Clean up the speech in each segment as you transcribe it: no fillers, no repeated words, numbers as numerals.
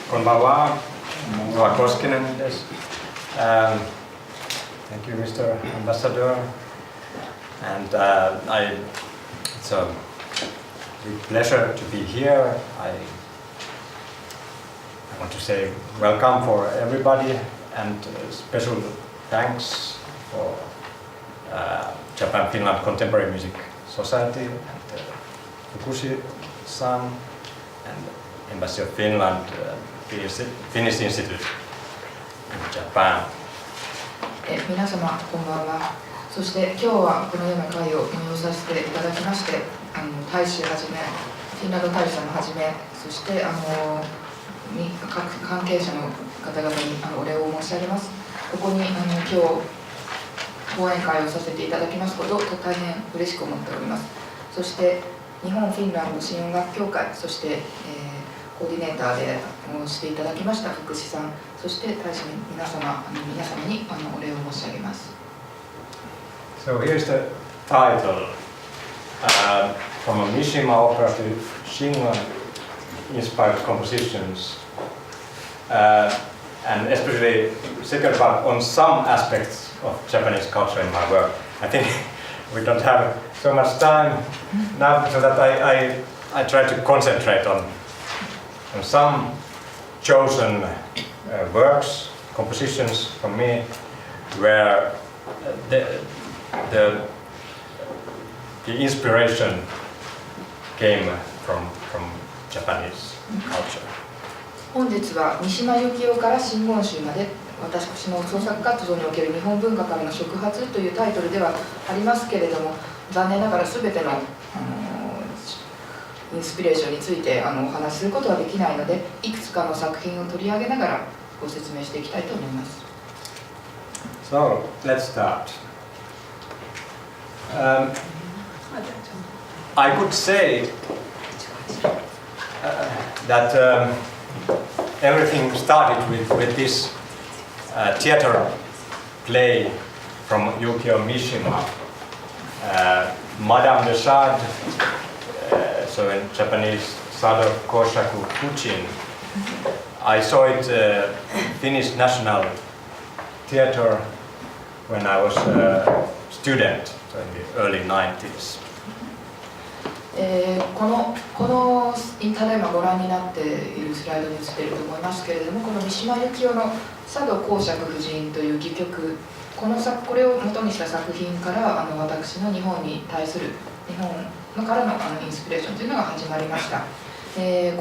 Konbanwa, Juha Koskinen. Thank you, Mr. Ambassador. And it's a big pleasure to be here. I want to say welcome for everybody and special thanks for Japan-Finland Contemporary Music Society and Fukushi-san and Embassy of Finland, Finnish Institute in Japan. 皆様こんばんは。そして今日はこのような会を催させていただきまして、大使はじめ、フィンランド大使さんをはじめ、そして各関係者の方々にお礼を申し上げます。ここに今日講演会をさせていただきますことを大変嬉しく思っております。そして日本フィンランド神音楽協会、そして、コーディネーターでしていただきました福士さん、そして大使の皆様にお礼を申し上げます。So here's the title from a Mishima opera to Shingon inspired compositions, and especially second part on some aspects of Japanese culture in my work. I think we don't have so much time now, so that I try to concentrate on some chosen works, compositions from me, where the inspiration came from Japanese culture. 本日は三島由紀夫から真言宗まで私の創作活動における日本文化からの触発というタイトルではありますけれども、残念ながら全てのインスピレーションについてお話しすることはできないので、いくつかの作品を取り上げながらご説明していきたいと思います。So let's start. I could say that everything started with this theater play from Yukio Mishima, Madame de Sade, so in Japanese, Sado Koshaku Kuchin. I saw it Finnish National Theater when I was a student, so in the early 90s. このただいまご覧になっているスライドに映っていると思いますけれども、この三島由紀夫の佐渡公爵夫人という戯曲、これを元にした作品から私の日本に対する日本からのインスピレーションというのが始まりました。こ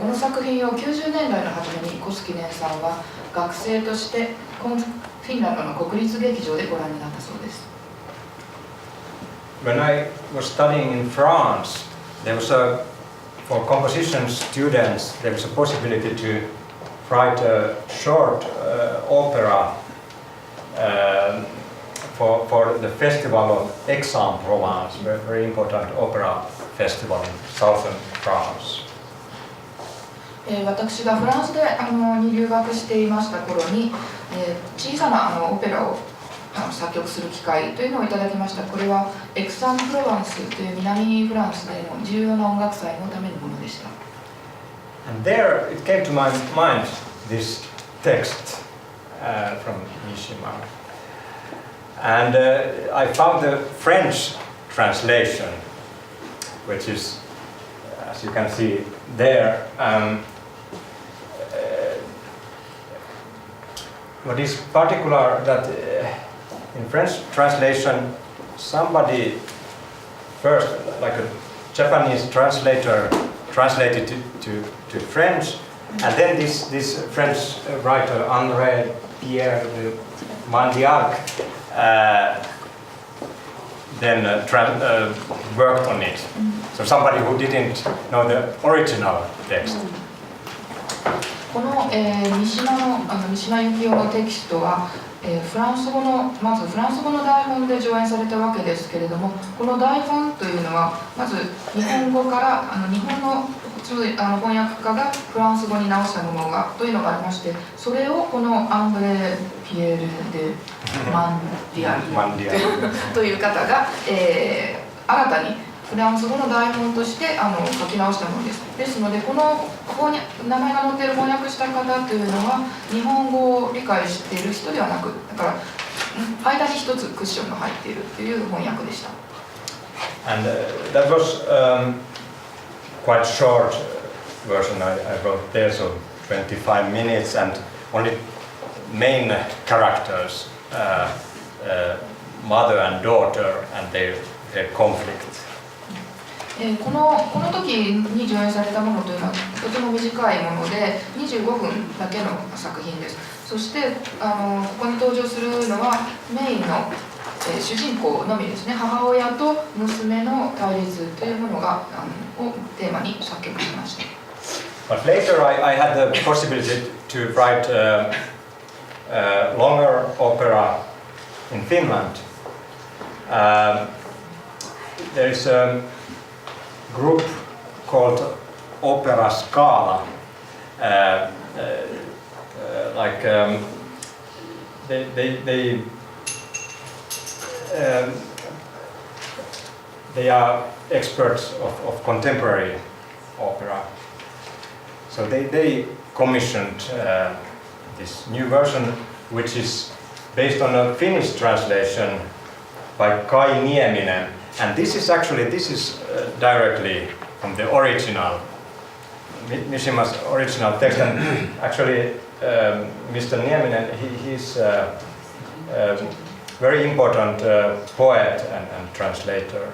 の作品を90年代の初めにコスキネンさんは学生としてフィンランドの国立劇場でご覧になったそうです。When I was studying in France, there was for composition students, there was a possibility to write a short opera for the festival of Aix-en-Provence, a very important opera festival in southern France. 私がフランスに留学していました頃に、小さなオペラを作曲する機会というのをいただきました。これはエクサン・プロヴァンスという南フランスでの重要な音楽祭のためのものでした。And there it came to my mind this text from Mishima, and I found the French translation, which is, as you can see there. What is particular that in French translation, somebody first, like a Japanese translator, translated to French, and then this French writer André Pierre de Mandiac then worked on it. So somebody who didn't know the original text. この三島由紀夫のテキストはまずフランス語の台本で上演されたわけですけれども、この台本というのはまず日本語から日本の翻訳家がフランス語に直したものというのがありまして、それをこのアンドレ・ピエール・デ・マンディアルという方が新たにフランス語の台本として書き直したものです。ですのでこの名前が載っている翻訳した方というのは日本語を理解している人ではなく、だから間に一つクッションが入っているという翻訳でした。And that was quite short version I wrote there, so 25 minutes and only main characters, mother and daughter and their conflict. この時に上演されたものというのはとても短いもので25分だけの作品です。そしてここに登場するのはメインの、主人公のみですね。母親と娘の対立というものがをテーマに作曲しました。But later I had the possibility to write a longer opera in Finland. There is a group called Opera Scala. They are experts of contemporary opera. So they commissioned this new version, which is based on a Finnish translation by Kai Nieminen, and this is directly from the original, Mishima's original text. And actually, Mr. Nieminen, he's a very important poet and translator.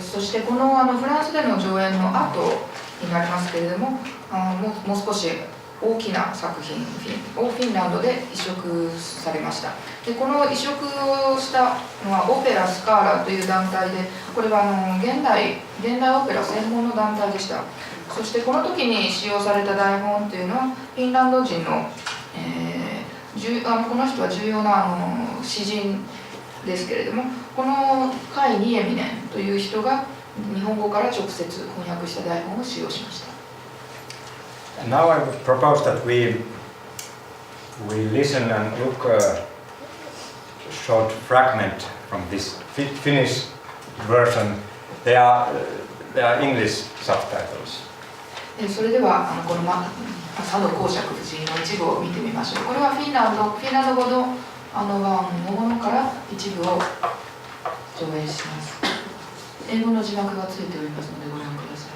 そしてこのフランスでの上演の後になりますけれども、もう少し大きな作品をフィンランドで移植されました。でこの移植をしたのはオペラスカーラという団体で、これは現代オペラ専門の団体でした。そしてこの時に使用された台本というのはフィンランド人の、この人は重要な詩人ですけれども、このカイ・ニエミネンという人が日本語から直接翻訳した台本を使用しました。Now I would propose that we listen and look a short fragment from this Finnish version. They are English subtitles. それではこの佐渡公爵夫人の一部を見てみましょう。これはフィンランド語のものから一部を上映します。英語の字幕がついておりますのでご覧ください。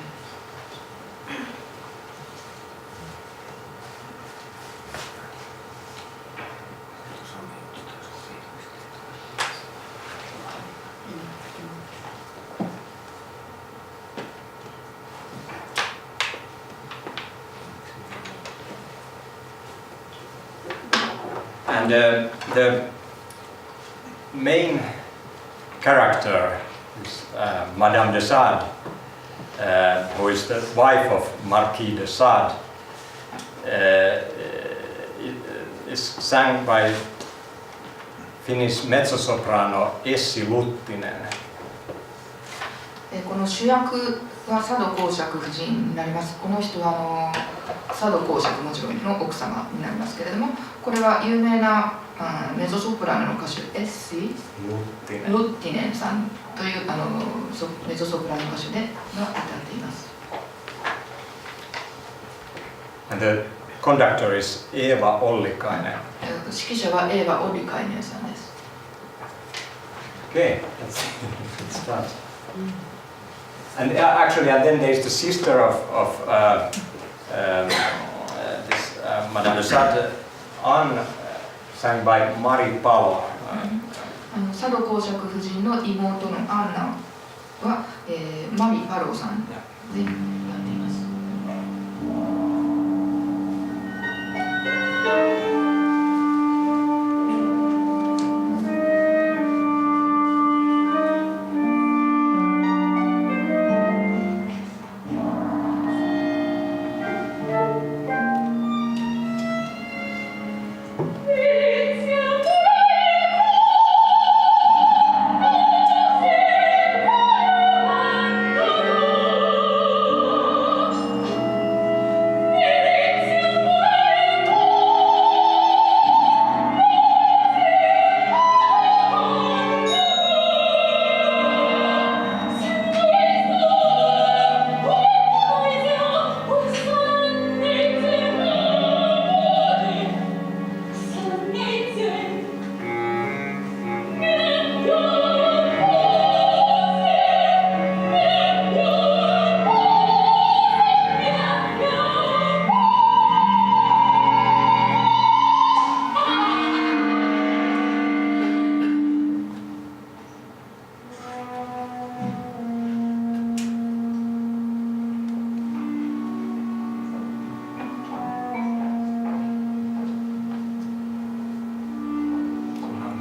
And the main character is Madame de Sade, who is the wife of Marquis de Sade, is sung by Finnish mezzosoprano Essi Luttinen. この主役は佐渡公爵夫人になります。この人は佐渡公爵もちろんの奥様になりますけれども、これは有名なメゾソプラノの歌手エッシー・ロッティネンさんというメゾソプラノ歌手が歌っています。And the conductor is Eeva Ollikainen. 指揮者はエーバ・オリカイネンさんです。Okay, let's start. And actually, and then there's the sister of this Madame de Sade, Anne, sang by Mari Palo. 佐渡公爵夫人の妹のアンナは、マリ・パローさんでやっています。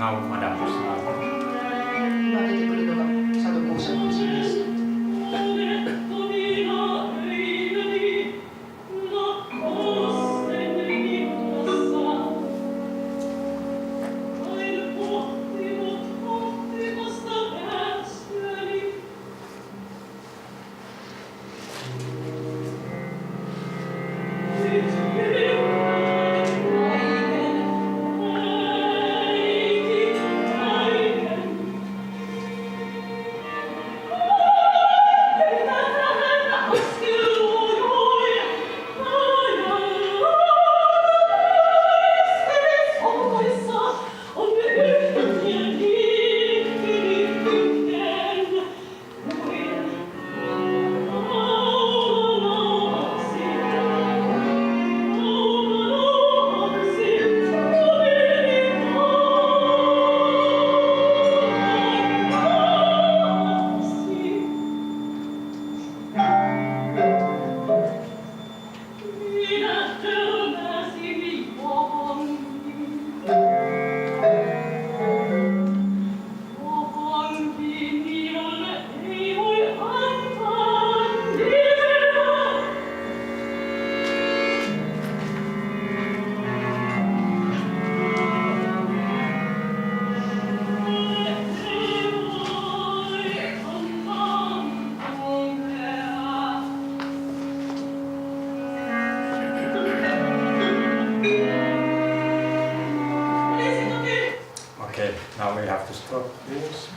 now Madame Mishima. 今出てくるのが佐渡公爵夫人です。Now we have to stop this.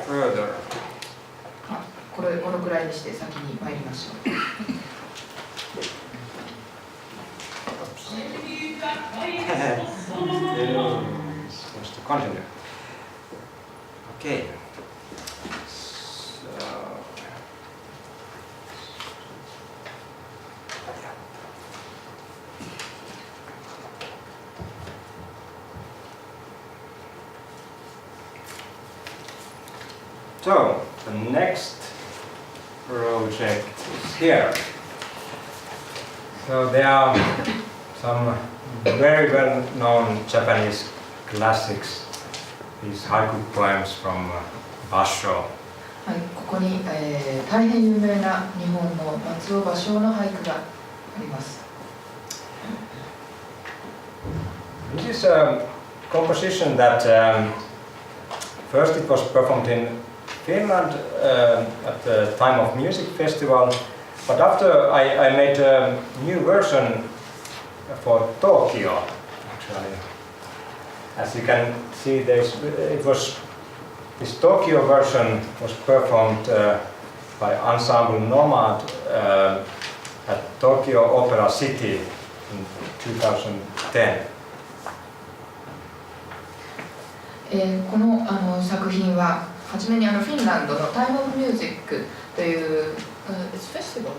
Further. このくらいにして先に参りましょう。Supposed to continue. Okay. So, the next project is here. So there are some very well-known Japanese classics, these haiku poems from Basho. はい、ここに、大変有名な日本の松尾芭蕉の俳句があります。This is a composition that first it was performed in Finland at the time of music festival, but after I made a new version for Tokyo. Actually, as you can see, this Tokyo version was performed by Ensemble Nomad at Tokyo Opera City in 2010. この作品ははじめにフィンランドのタイムオブミュージックというフェスティバル。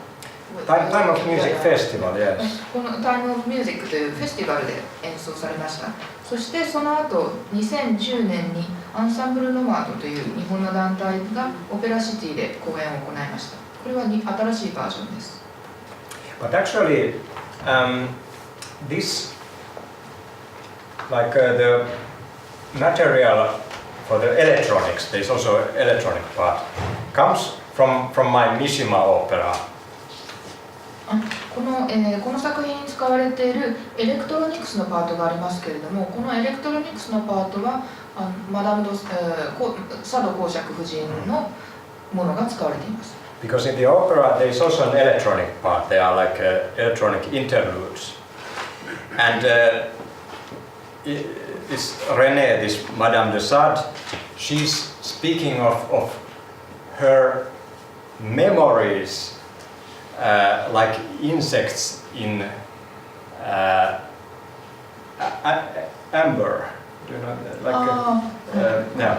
Time of Music Festival, yes. このタイムオブミュージックというフェスティバルで演奏されました。そしてその後2010年にアンサンブルノマードという日本の団体がオペラシティで公演を行いました。これは新しいバージョンです。But actually, this, like the material for the electronics, there's also an electronic part, comes from my Mishima opera. この作品に使われているエレクトロニクスのパートがありますけれども、このエレクトロニクスのパートはマダム佐渡公爵夫人のものが使われています。Because in the opera there is also an electronic part. They are like electronic interludes, and this Renée, this Madame de Sade, she's speaking of her memories. Like insects in amber. Do you know that? Like, yeah.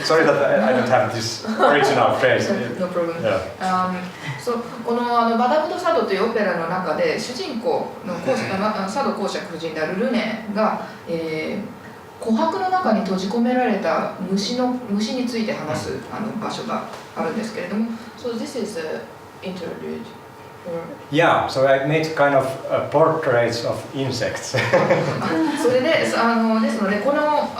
Sorry that I don't have this original phrase. No problem. Yeah. このマダム・ド・サドというオペラの中で主人公の佐渡公爵夫人であるルネが、琥珀の中に閉じ込められた虫について話す場所があるんですけれども、So this is an interlude Yeah, so I made kind of portraits of insects. それでですのでこの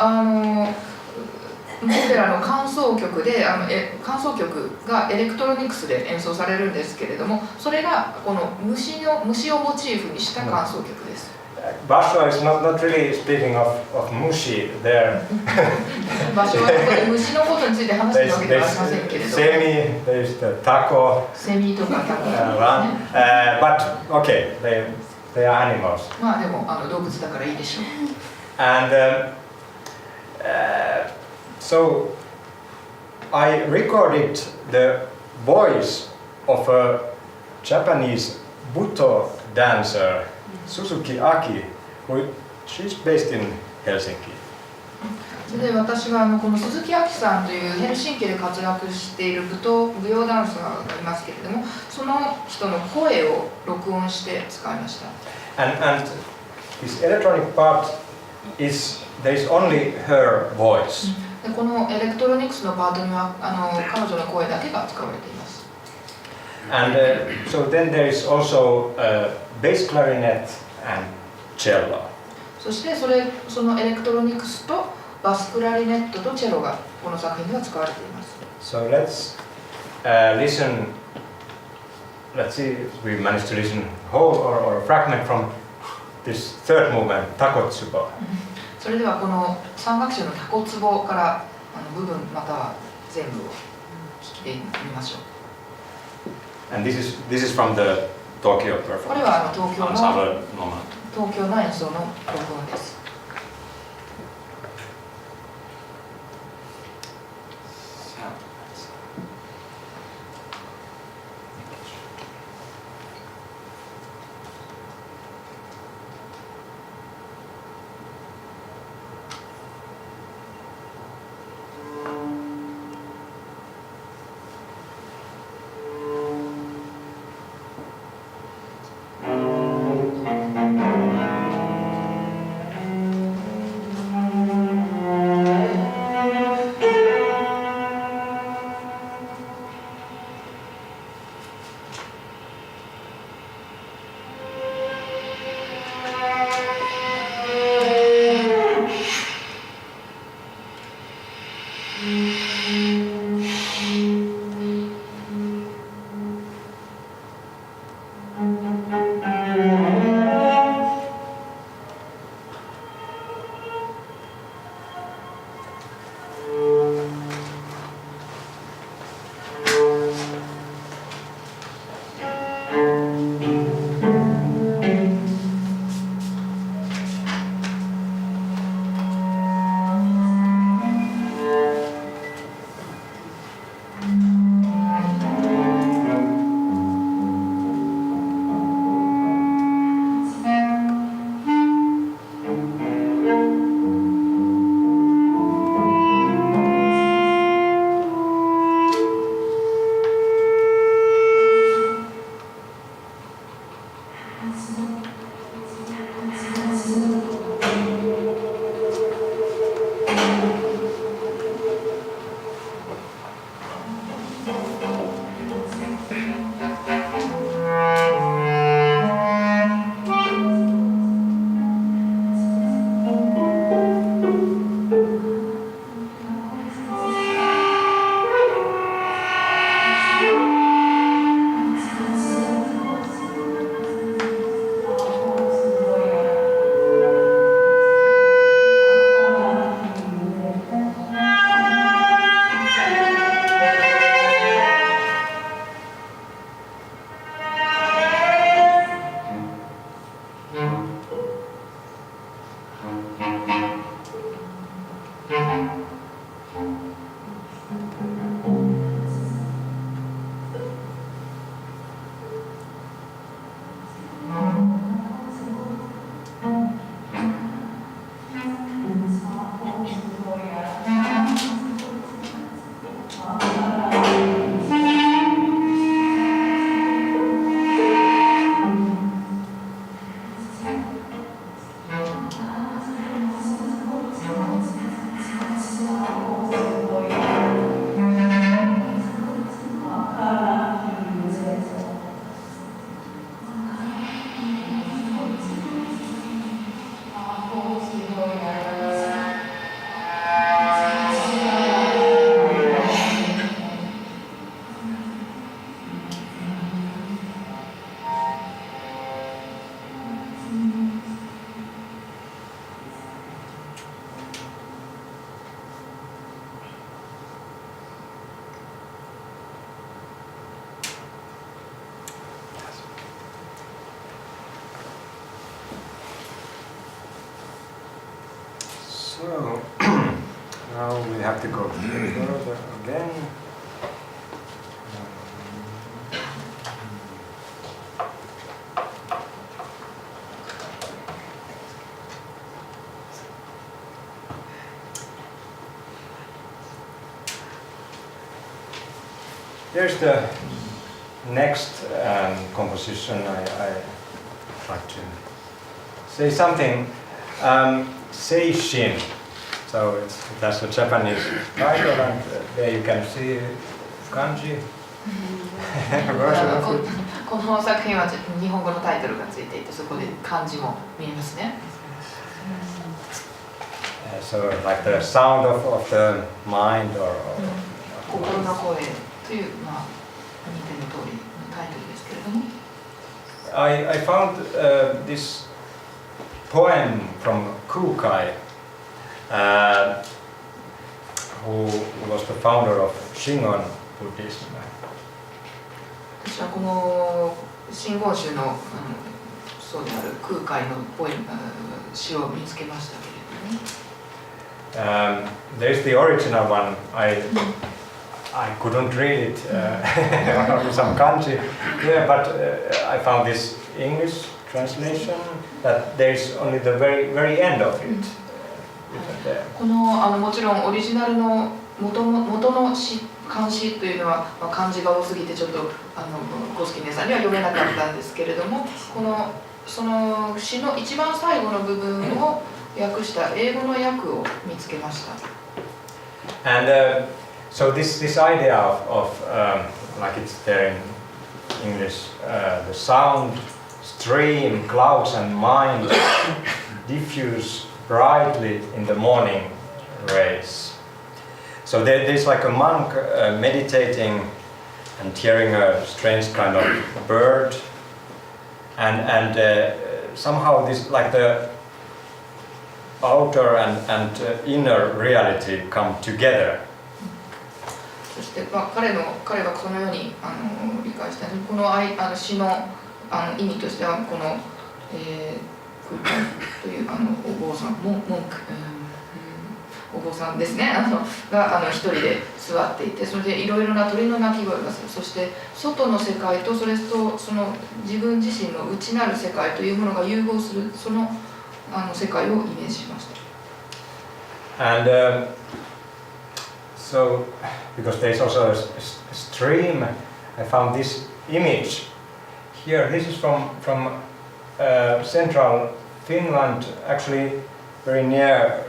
オペラの間奏曲で間奏曲がエレクトロニクスで演奏されるんですけれども、それがこの虫をモチーフにした間奏曲です。Basho is not really speaking of mushi there. 場所はここで虫のことについて話してるわけではありませんけれども。Semi, there is the taco. セミとかタコ、but okay, they are animals. まあでも動物だからいいでしょう。And so I recorded the voice of a Japanese Buto dancer, Suzuki Aki, she's based in Helsinki. それで私はこの鈴木亜希さんというヘルシンキで活躍している舞踊ダンサーがいますけれども、その人の声を録音して使いました。And this electronic part is there is only her voice. でこのエレクトロニクスのパートには彼女の声だけが使われています。And so then there is also bass clarinet and cello. そしてそのエレクトロニクスとバスクラリネットとチェロがこの作品には使われています。So let's listen. Let's see if we manage to listen whole or a fragment from this third movement, Takotsubo. それではこの三楽章のタコツボから部分または全部を聞いてみましょう。And this is from the Tokyo performance. これは東京の演奏の録音です。So now we have to go further again. Here's the next composition. I like to say something. Seishin. So it has a Japanese title, and there you can see kanji version of it. この作品は日本語のタイトルがついていて、そこで漢字も見えますね。So like the sound of the mind or 心の声という、まあ、見ての通りのタイトルですけれども。I found this poem from Kukai, who was the founder of Shingon Buddhism. 私はこの真言宗のそうである空海のポエム詩を見つけましたけれども。There's the original one. I couldn't read it. Some kanji. Yeah, but I found this English translation that there's only the very end of it. このもちろんオリジナルの元の漢詩というのは、漢字が多すぎてちょっとコスキネさんには読めなかったんですけれども、その詩の一番最後の部分を訳した英語の訳を見つけました。And so this idea of like it's there in English, the sound, stream, clouds and mind diffuse brightly in the morning rays. So there's like a monk meditating and hearing a strange kind of bird, and somehow this like the outer and inner reality come together. そして、彼がこのように理解したこの詩の意味としてはこの、空海というお坊さん文句お坊さんですねが一人で座っていて、それでいろいろな鳥の鳴き声がする。そして外の世界とそれとその自分自身の内なる世界というものが融合するその世界をイメージしました。And so because there's also a stream, I found this image here. This is from central Finland, actually very near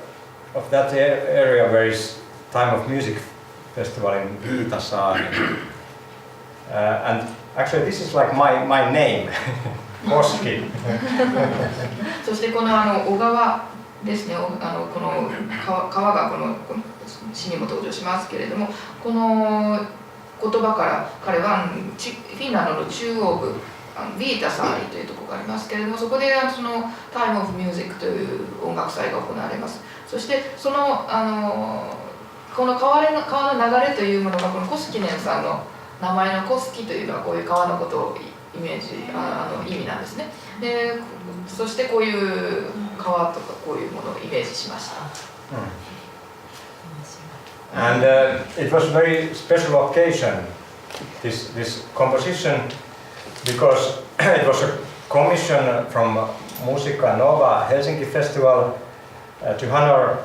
of that area where is time of music festival in Viitasaari. And actually this is like my name, Koski. そしてこの小川ですね、この川がこの詩にも登場しますけれども、この言葉から彼はフィンランドの中央部ビータサーリというところがありますけれども、そこでそのタイムオフミュージックという音楽祭が行われます。そしてこの川の流れというものがこのコスキネンさんの名前のコスキというのはこういう川のことをイメージ意味なんですね。でそしてこういう川とかこういうものをイメージしました。And it was a very special occasion, this composition, because it was a commission from Musica Nova Helsinki Festival to honor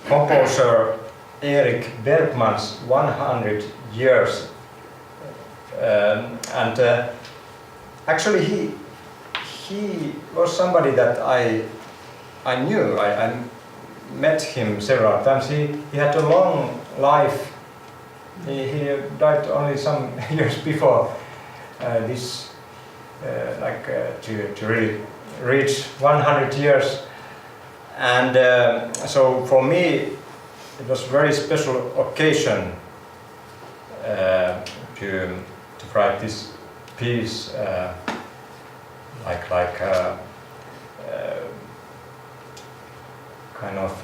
composer Erik Bergman's 100 years. And actually he was somebody that I knew. I met him several times. He had a long life. He died only some years before this, to really reach 100 years. And so for me, it was a very special occasion to write this piece, kind of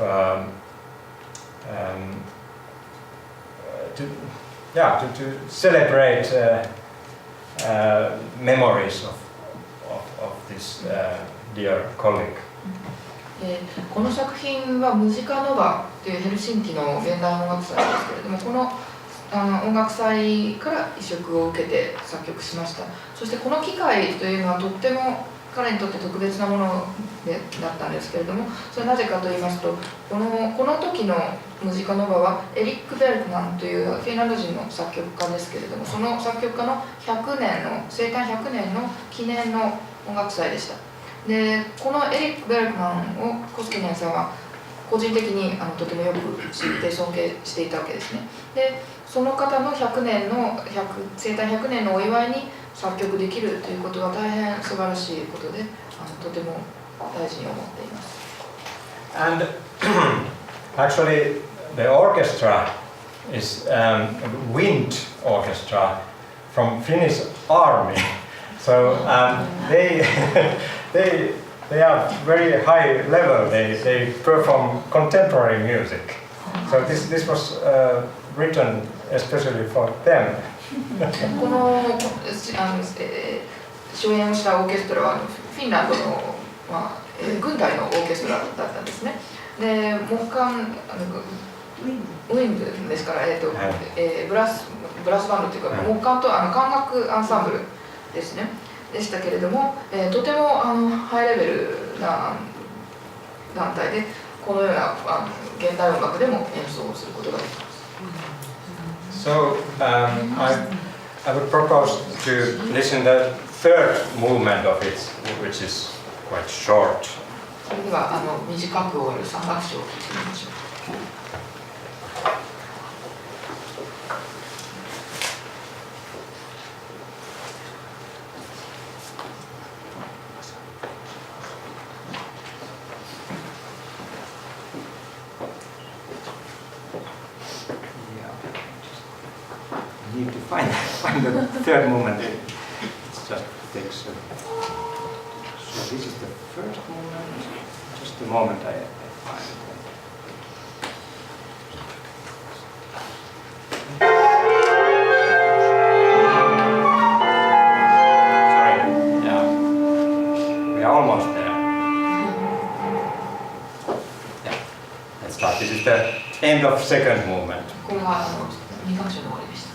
to celebrate memories of this dear colleague. この作品はムジカノバというヘルシンキの現代音楽祭ですけれども、この音楽祭から移植を受けて作曲しました。そしてこの機会というのはとっても彼にとって特別なものだったんですけれども、それはなぜかと言いますと、この時のムジカノバはエリック・ベルクマンというフィンランド人の作曲家ですけれども、その作曲家の100年の生誕100年の記念の音楽祭でした。でこのエリック・ベルクマンをコスキネンさんは個人的にとてもよく知って尊敬していたわけですね。でその方の100年の生誕100年のお祝いに作曲できるということは大変素晴らしいことで、とても大事に思っています。And actually, the orchestra is wind orchestra from Finnish army. So they they are very high level. They perform contemporary music. So this was written especially for them. この初演をしたオーケストラはフィンランドの、軍隊のオーケストラだったんですね。で木管ウィンドですから、ブラスバンドというか、木管と管楽アンサンブルですねでしたけれども、とてもハイレベルな団体でこのような現代音楽でも演奏をすることができます。So I would propose to listen the third movement of it, which is quite short. それでは短く終わる三楽章を聴いてみましょう。Need to find the third movement. It just takes. So this is the first movement. Just a moment, I find it. Sorry. Yeah, we are almost there. Yeah, let's start. This is the end of second movement. これは二楽章の終わりでした。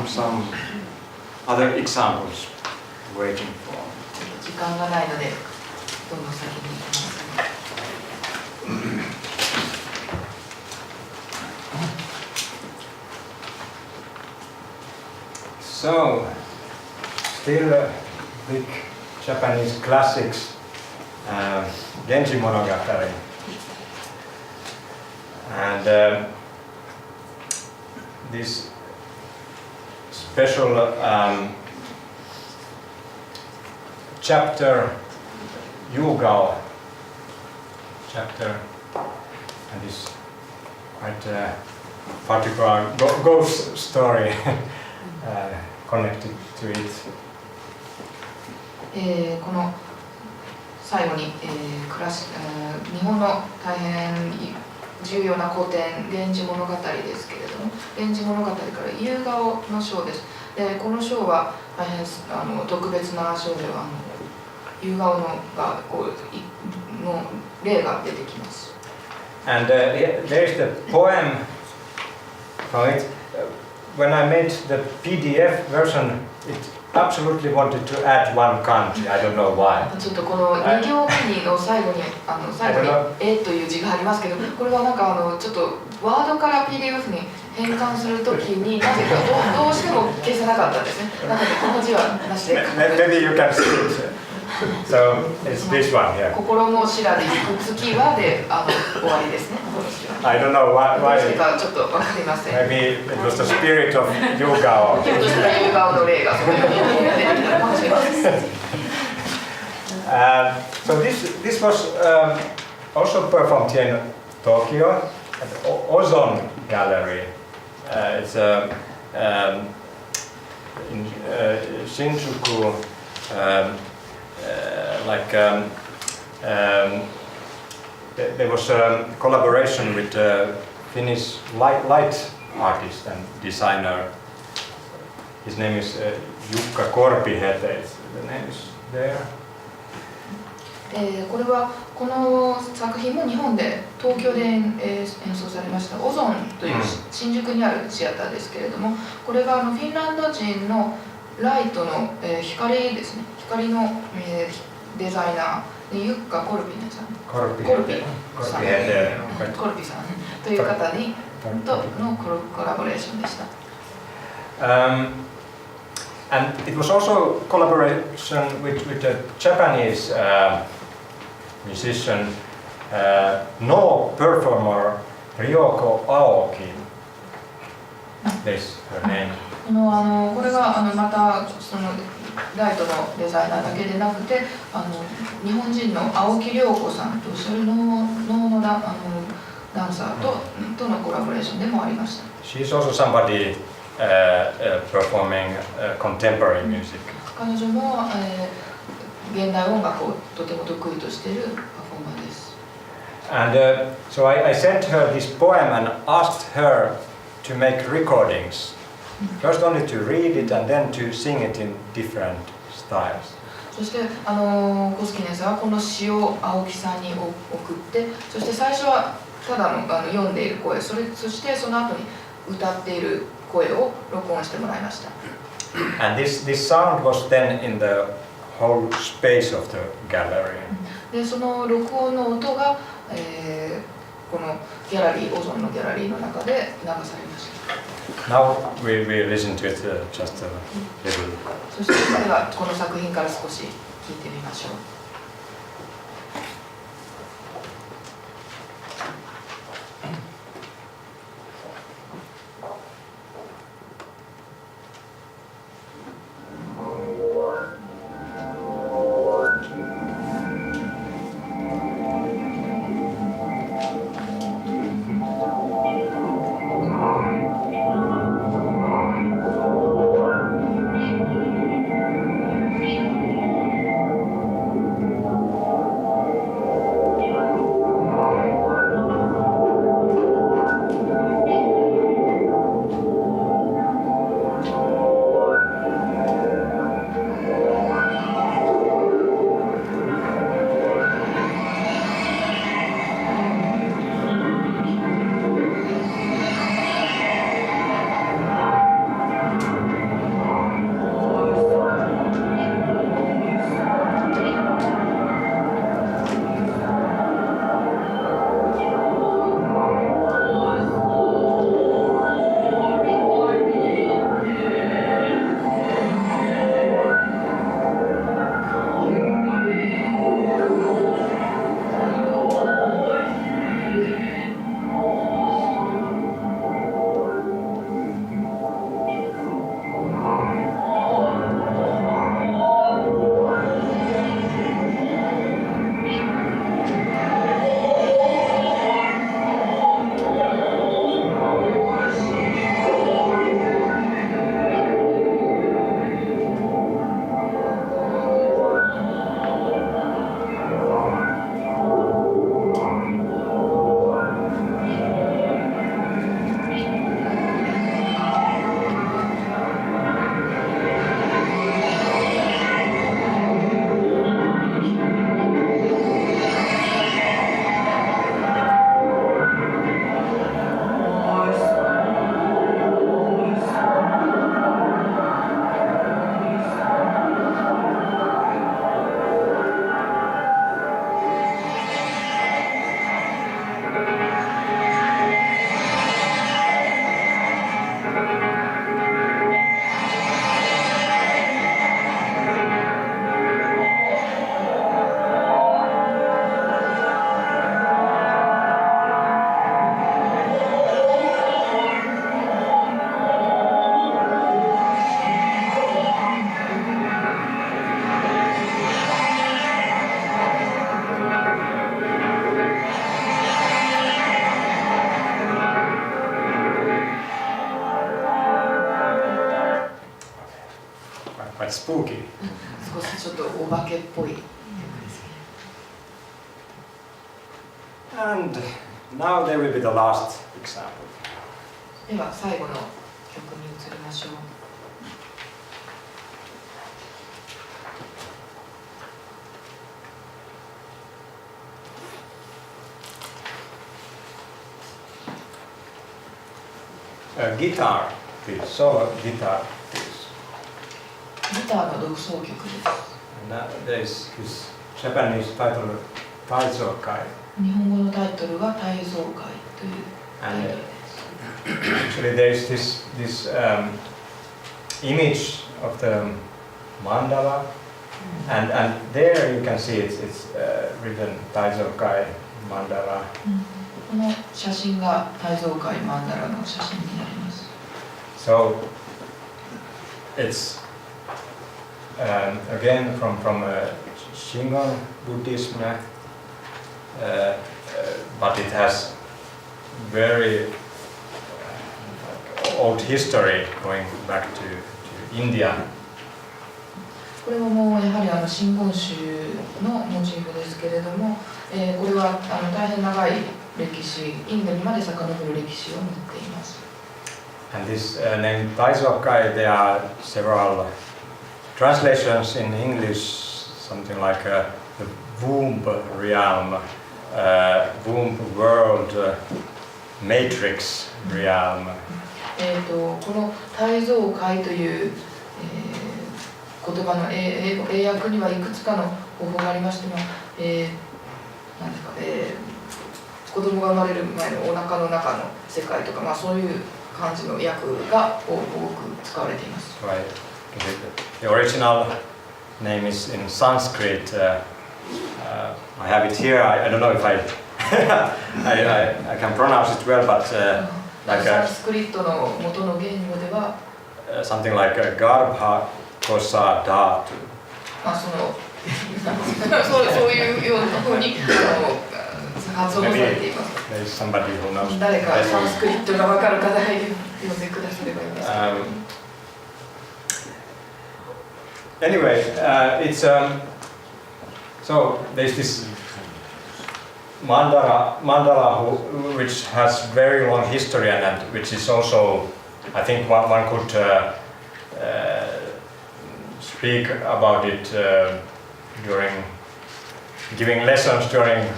some other examples waiting for. 時間がないのでどんどん先に行きます。So, still big Japanese classics, Genji Monogatari, and this special chapter, Yugao chapter, and this quite particular ghost story connected to it. この最後に、日本の大変重要な古典「源氏物語」ですけれども、源氏物語から夕顔の章です。でこの章は大変特別な章では夕顔の例が出てきます。And there is the poem from it. When I made the PDF version, it absolutely wanted to add one kanji. I don't know why. ちょっとこの2行目の最後に「え」という字がありますけど、これはなんかちょっとワードから PDF に変換するときになぜかどうしても消せなかったんですね。なのでこの字はなしで。Maybe you can see it. So it's this one here. 心のしらで行く月はで終わりですね。I don't know why. どうしてかちょっとわかりません。Maybe it was the spirit of Yugao. ひょっとしたら夕顔の霊がそのように出てきたかもしれません。So this was also performed here in Tokyo at the Ozone Gallery. It's in Shinjuku. There was a collaboration with a Finnish light artist and designer. His name is Jukka Korpihete. The name is there. これはこの作品も日本で東京で演奏されましたオゾンという新宿にあるシアターですけれども、これがフィンランド人のライトの光ですね、光のデザイナーでユッカ・コルピさんという方にとのコラボレーションでした。And it was also collaboration with a Japanese musician, no performer Ryoko Aoki. This her name. これがまたそのライトのデザイナーだけでなくて日本人の青木涼子さんとそれのダンサーとのコラボレーションでもありました。She is also somebody performing contemporary music. 彼女も現代音楽をとても得意としているパフォーマーです。And so I sent her this poem and asked her to make recordings. First only to read it and then to sing it in different styles. そしてコスキネンさんはこの詩を青木さんに送って、そして最初はただの読んでいる声、そしてその後に歌っている声を録音してもらいました。And this sound was then in the whole space of the gallery. でその録音の音が、このギャラリー、オゾンのギャラリーの中で流されました。Now we listen to it just a little. そしてではこの作品から少し聞いてみましょう。spooky. 少しちょっとお化けっぽい。 And now there will be the last example. では最後の曲に移りましょう。Guitar piece, solo guitar piece. ギターの独奏曲です。 And there is this Japanese title, Taizokai. 日本語のタイトルは大蔵会というタイトルです。 Actually, there is this image of the mandala, and there you can see it's written Taizokai mandala. この写真が大蔵会マンダラの写真になります。 So it's again from Shingon Buddhism, but it has very old history going back to India. これももうやはり真言宗のモチーフですけれども、これは大変長い歴史、インドにまで遡る歴史を持っています。 And this name Taizokai, there are several translations in English, something like the womb realm, womb world, matrix realm. この大蔵会という、言葉の英訳にはいくつかの方法がありましても、なんですか、子供が生まれる前のお腹の中の世界とか、そういう感じの訳が多く使われています。 Right. The original name is in Sanskrit. I have it here. I don't know if I can pronounce it well, but like サンスクリットの元の言語では、something like Garbha Kosa Dhatu. そういうようなふうに発音されています。 There is somebody who knows. 誰かサンスクリットが分かる方が読んでくださればいいんですけど。 Anyway, it's so there's this mandala which has very long history and which is also, I think one could speak about it during giving lessons during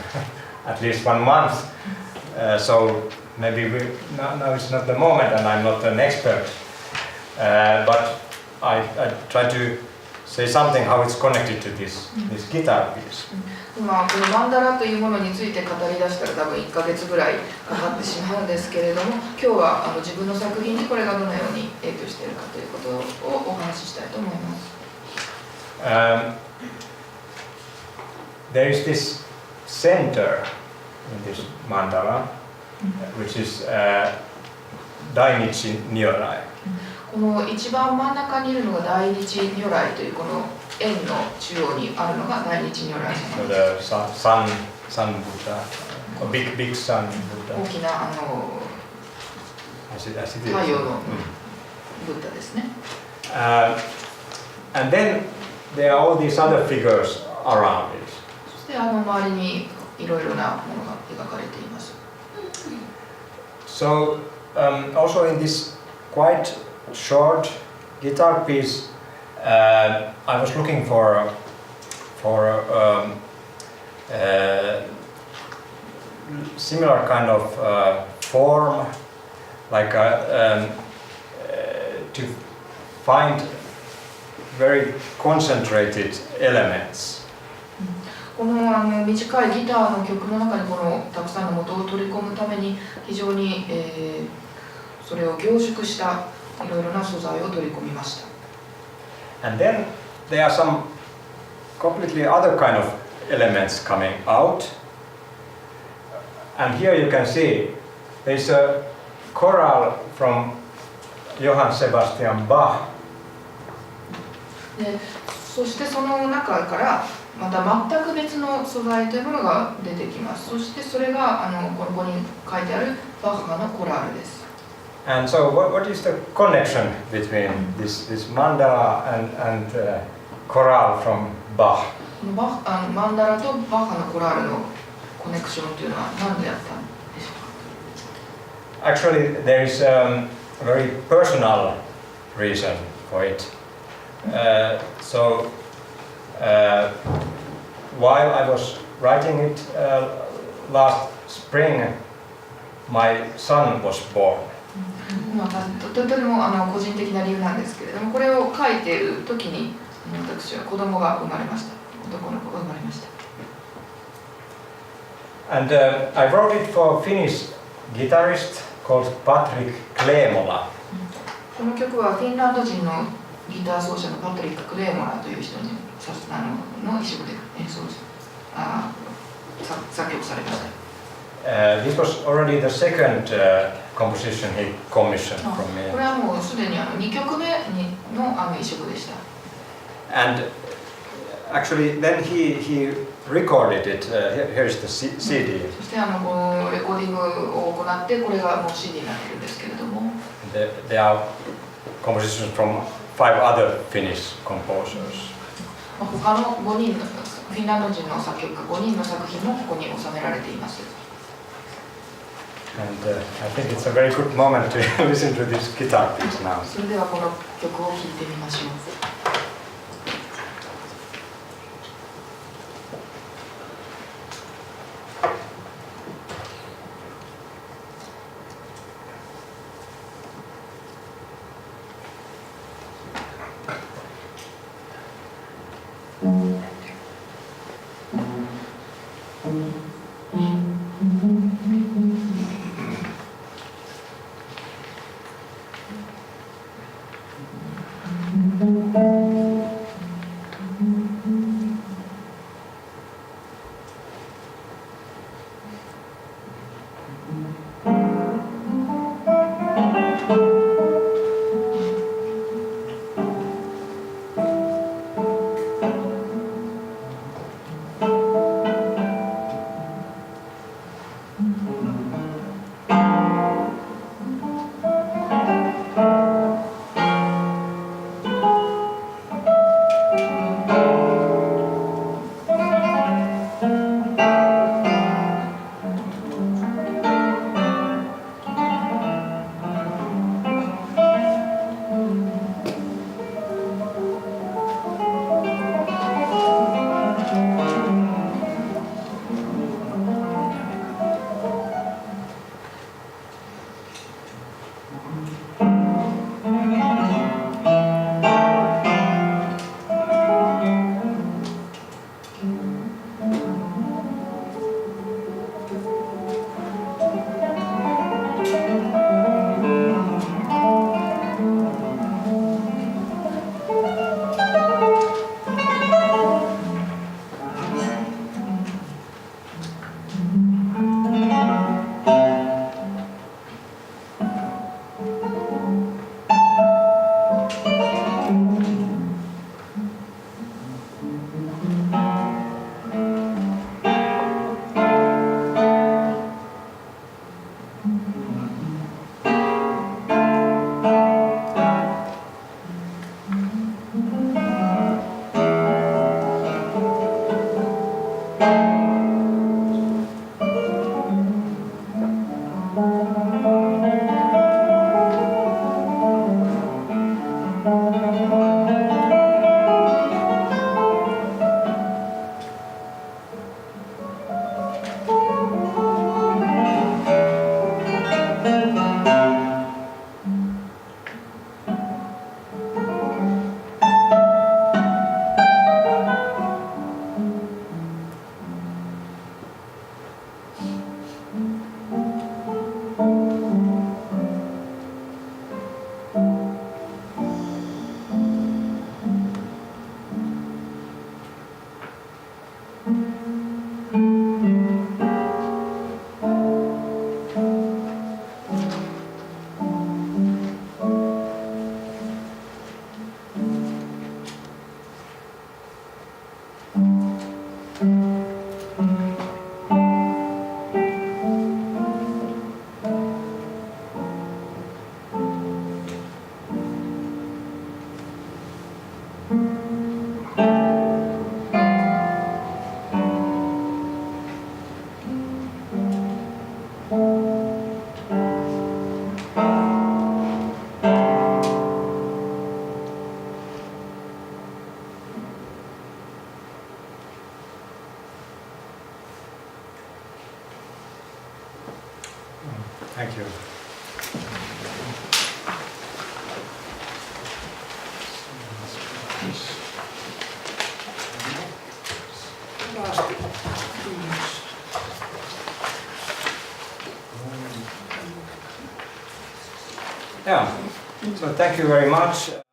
at least 1 month. So maybe now it's not the moment, and I'm not an expert, but I try to say something how it's connected to this guitar piece. このマンダラというものについて語り出したら多分1ヶ月ぐらいかかってしまうんですけれども、今日は自分の作品にこれがどのように影響しているかということをお話ししたいと思います。There is this center in this mandala, which is Dainichi Nyorai. この一番真ん中にいるのが大日如来というこの円の中央にあるのが大日如来様です。 So the sun Buddha, a big sun Buddha. 大きな太陽のブッダですね。And then there are all these other figures around it. そして周りにいろいろなものが描かれています。 So also in this quite short guitar piece, I was looking for similar kind of form, like to find very concentrated elements. この短いギターの曲の中にこのたくさんの音を取り込むために非常に、それを凝縮したいろいろな素材を取り込みました。 And then there are some completely other kind of elements coming out. And here you can see there's a choral from Johann Sebastian Bach. でそしてその中からまた全く別の素材というものが出てきます。そしてそれがここに書いてあるバッハのコラールです。And so, what is the connection between this mandala and chorale from Bach? マンダラとバッハのコラールのコネクションというのは何であったんでしょうか？ Actually, there is a very personal reason for it. While I was writing it last spring, my son was born. とても個人的な理由なんですけれども、これを書いている時に私は子供が生まれました。男の子が生まれました。And I wrote it for Finnish guitarist called Patrick Kleemola. この曲はフィンランド人のギター奏者のパトリック・クレーモラという人にの一部で作曲されました。This was already the second composition he commissioned from me. これはもうすでに2曲目の一曲でした。And actually, then he recorded it. Here's the CD. そしてこのレコーディングを行って、これがもう CD になっているんですけれども。There are compositions from 5 other Finnish composers. 他の5人のフィンランド人の作曲家5人の作品もここに収められています。And I think it's a very good moment to listen to this guitar piece now. それではこの曲を聴いてみましょう。Thank you. Yeah, so thank you very much.